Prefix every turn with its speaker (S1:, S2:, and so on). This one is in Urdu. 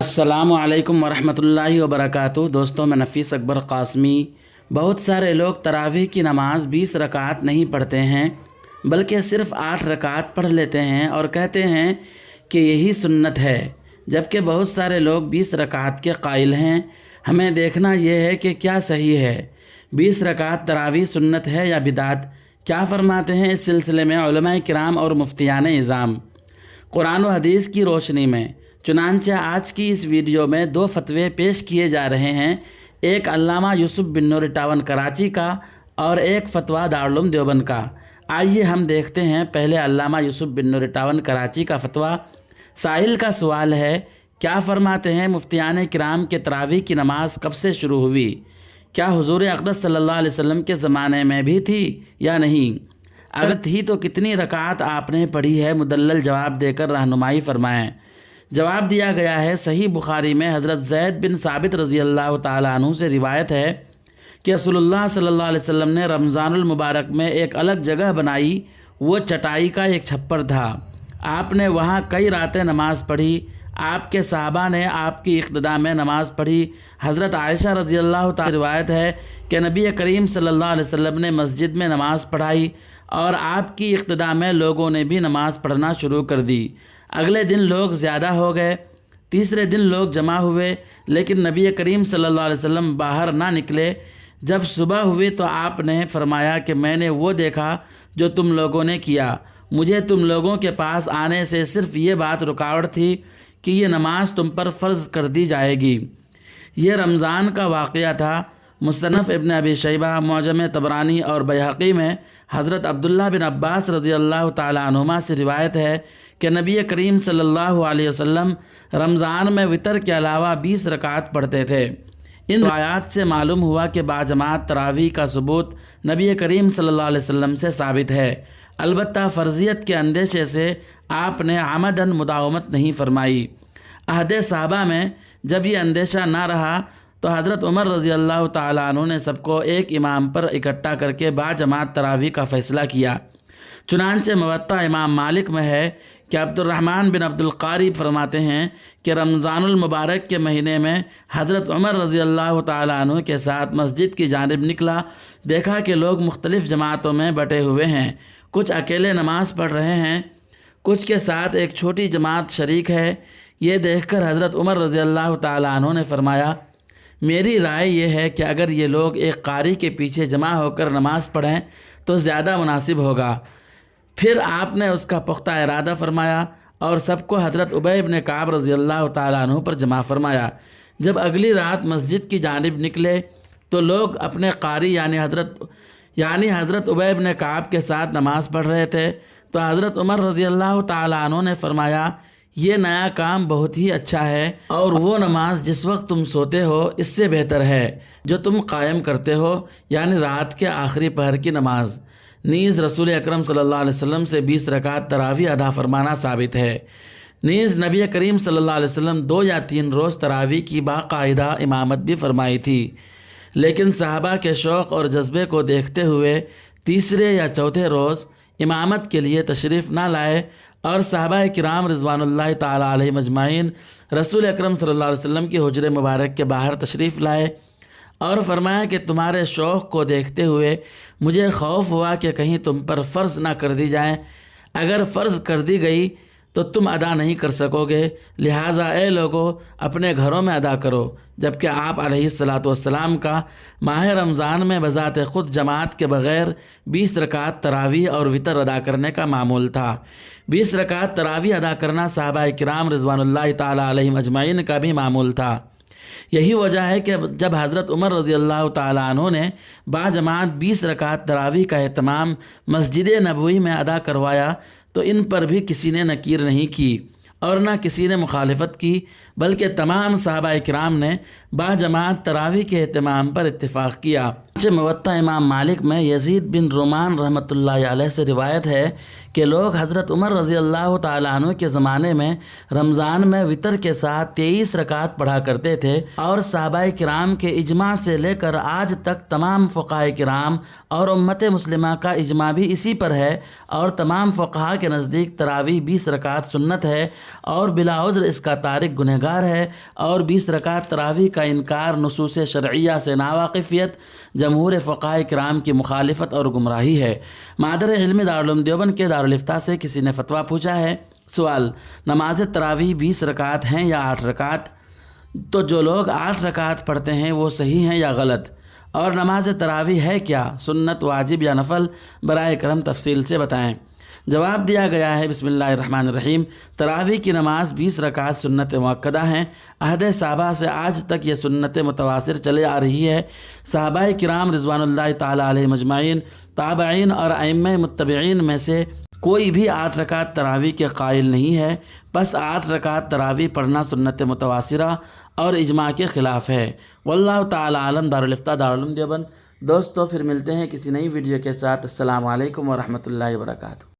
S1: السلام علیکم ورحمۃ اللہ وبرکاتہ۔ دوستوں، میں نفیس اکبر قاسمی۔ بہت سارے لوگ تراویح کی نماز 20 رکعت نہیں پڑھتے ہیں بلکہ صرف 8 رکعت پڑھ لیتے ہیں اور کہتے ہیں کہ یہی سنت ہے، جبکہ بہت سارے لوگ 20 رکعت کے قائل ہیں۔ ہمیں دیکھنا یہ ہے کہ کیا صحیح ہے، 20 رکعت تراویح سنت ہے یا بدعت؟ کیا فرماتے ہیں اس سلسلے میں علماء کرام اور مفتیان اعظام قرآن و حدیث کی روشنی میں؟ چنانچہ آج کی اس ویڈیو میں 2 فتوے پیش کیے جا رہے ہیں، ایک علامہ یوسف بن نور اٹاون کراچی کا اور ایک فتویٰ دارالعلوم دیوبند کا۔ آئیے ہم دیکھتے ہیں پہلے علامہ یوسف بن نور اٹاون کراچی کا فتویٰ۔ سائل کا سوال ہے، کیا فرماتے ہیں مفتیان کرام کہ تراویح کی نماز کب سے شروع ہوئی؟ کیا حضور اقدس صلی اللہ علیہ وسلم کے زمانے میں بھی تھی یا نہیں؟ اگر تھی تو کتنی رکعت آپ نے پڑھی ہے؟ مدلل جواب دے کر رہنمائی فرمائیں۔ جواب دیا گیا ہے، صحیح بخاری میں حضرت زید بن ثابت رضی اللہ تعالیٰ عنہ سے روایت ہے کہ رسول اللہ صلی اللہ علیہ وسلم نے رمضان المبارک میں ایک الگ جگہ بنائی، وہ چٹائی کا ایک چھپر تھا۔ آپ نے وہاں کئی راتیں نماز پڑھی، آپ کے صحابہ نے آپ کی اقتداء میں نماز پڑھی۔ حضرت عائشہ رضی اللہ تعالیٰ روایت ہے کہ نبی کریم صلی اللہ علیہ وسلم نے مسجد میں نماز پڑھائی اور آپ کی اقتداء میں لوگوں نے بھی نماز پڑھنا شروع کر دی۔ اگلے دن لوگ زیادہ ہو گئے، تیسرے دن لوگ جمع ہوئے، لیکن نبی کریم صلی اللہ علیہ وسلم باہر نہ نکلے۔ جب صبح ہوئی تو آپ نے فرمایا کہ میں نے وہ دیکھا جو تم لوگوں نے کیا، مجھے تم لوگوں کے پاس آنے سے صرف یہ بات رکاوٹ تھی کہ یہ نماز تم پر فرض کر دی جائے گی۔ یہ رمضان کا واقعہ تھا۔ مصنف ابن ابی شیبہ، معجم طبرانی اور بیہقی میں حضرت عبداللہ بن عباس رضی اللہ تعالیٰ عنہما سے روایت ہے کہ نبی کریم صلی اللہ علیہ وسلم رمضان میں وتر کے علاوہ 20 رکعت پڑھتے تھے۔ ان روایات سے معلوم ہوا کہ باجماعت تراویح کا ثبوت نبی کریم صلی اللہ علیہ وسلم سے ثابت ہے، البتہ فرضیت کے اندیشے سے آپ نے عمداً مداومت نہیں فرمائی۔ عہد صحابہ میں جب یہ اندیشہ نہ رہا تو حضرت عمر رضی اللہ تعالیٰ عنہ نے سب کو ایک امام پر اکٹھا کر کے باجماعت تراویح کا فیصلہ کیا۔ چنانچہ موطا امام مالک میں ہے کہ عبد الرحمن بن عبد القاری فرماتے ہیں کہ رمضان المبارک کے مہینے میں حضرت عمر رضی اللہ تعالیٰ عنہ کے ساتھ مسجد کی جانب نکلا، دیکھا کہ لوگ مختلف جماعتوں میں بٹے ہوئے ہیں، کچھ اکیلے نماز پڑھ رہے ہیں، کچھ کے ساتھ ایک چھوٹی جماعت شریک ہے۔ یہ دیکھ کر حضرت عمر رضی اللہ تعالیٰ عنہ نے فرمایا، میری رائے یہ ہے کہ اگر یہ لوگ ایک قاری کے پیچھے جمع ہو کر نماز پڑھیں تو زیادہ مناسب ہوگا۔ پھر آپ نے اس کا پختہ ارادہ فرمایا اور سب کو حضرت ابی بن کعب رضی اللہ تعالیٰ عنہ پر جمع فرمایا۔ جب اگلی رات مسجد کی جانب نکلے تو لوگ اپنے قاری یعنی حضرت ابی بن کعب کے ساتھ نماز پڑھ رہے تھے، تو حضرت عمر رضی اللہ تعالیٰ عنہ نے فرمایا، یہ نیا کام بہت ہی اچھا ہے، اور وہ نماز جس وقت تم سوتے ہو اس سے بہتر ہے جو تم قائم کرتے ہو، یعنی رات کے آخری پہر کی نماز۔ نیز رسول اکرم صلی اللہ علیہ وسلم سے 20 رکعت تراویح ادا فرمانا ثابت ہے۔ نیز نبی کریم صلی اللہ علیہ وسلم 2 یا 3 روز تراویح کی باقاعدہ امامت بھی فرمائی تھی، لیکن صحابہ کے شوق اور جذبے کو دیکھتے ہوئے تیسرے یا چوتھے روز امامت کے لیے تشریف نہ لائے، اور صحابہ کرام رضوان اللہ تعالیٰ علیہم اجمعین رسول اکرم صلی اللہ علیہ وسلم کی حجر مبارک کے باہر تشریف لائے اور فرمایا کہ تمہارے شوق کو دیکھتے ہوئے مجھے خوف ہوا کہ کہیں تم پر فرض نہ کر دی جائیں، اگر فرض کر دی گئی تو تم ادا نہیں کر سکو گے، لہٰذا اے لوگو اپنے گھروں میں ادا کرو۔ جبکہ آپ علیہ الصلاۃ والسلام کا ماہ رمضان میں بذات خود جماعت کے بغیر 20 رکعت تراویح اور وتر ادا کرنے کا معمول تھا۔ 20 رکعت تراویح ادا کرنا صحابہ کرام رضوان اللہ تعالیٰ علیہم اجمعین کا بھی معمول تھا۔ یہی وجہ ہے کہ جب حضرت عمر رضی اللہ تعالیٰ عنہ نے باجماعت 20 رکعت تراویح کا اہتمام مسجد نبوی میں ادا کروایا تو ان پر بھی کسی نے نکیر نہیں کی اور نہ کسی نے مخالفت کی، بلکہ تمام صحابہ کرام نے باجماعت تراویح کے اہتمام پر اتفاق کیا۔ موطا امام مالک میں یزید بن رومان رحمۃ اللہ علیہ سے روایت ہے کہ لوگ حضرت عمر رضی اللہ تعالیٰ عنہ کے زمانے میں رمضان میں وطر کے ساتھ 23 رکعت پڑھا کرتے تھے، اور صحابہ کرام کے اجماع سے لے کر آج تک تمام فقہاء کرام اور امت مسلمہ کا اجماع بھی اسی پر ہے، اور تمام فقہاء کے نزدیک تراویح 20 رکعت سنت ہے، اور بلا عذر اس کا تارک گنہگار ہے، اور 20 رکعت تراویح کا انکار نصوص شرعیہ سے ناواقفیت، جمہور فقہاء کرام کی مخالفت اور گمراہی ہے۔ مادر علم دارالعلوم دیوبند کے دارالافتاء سے کسی نے فتویٰ پوچھا ہے۔ سوال: نماز تراویح 20 رکعت ہیں یا 8 رکعت؟ تو جو لوگ 8 رکعت پڑھتے ہیں وہ صحیح ہیں یا غلط؟ اور نماز تراویح ہے کیا، سنت، واجب یا نفل؟ برائے کرم تفصیل سے بتائیں۔ جواب دیا گیا ہے، بسم اللہ الرحمن الرحیم، تراویح کی نماز 20 رکعت سنت مؤکدہ ہیں۔ عہد صحابہ سے آج تک یہ سنت متواتر چلے آ رہی ہے۔ صحابہ کرام رضوان اللہ تعالیٰ علیہم اجمعین، تابعین اور ائمہ متبعین میں سے کوئی بھی 8 رکعت تراویح کے قائل نہیں ہے، بس 8 رکعت تراویح پڑھنا سنت متواترہ اور اجماع کے خلاف ہے۔ واللہ تعالیٰ عالم۔ دارالافتاء دارالعلوم دیوبند۔ دوستو پھر ملتے ہیں کسی نئی ویڈیو کے ساتھ۔ السلام علیکم ورحمۃ اللہ وبرکاتہ۔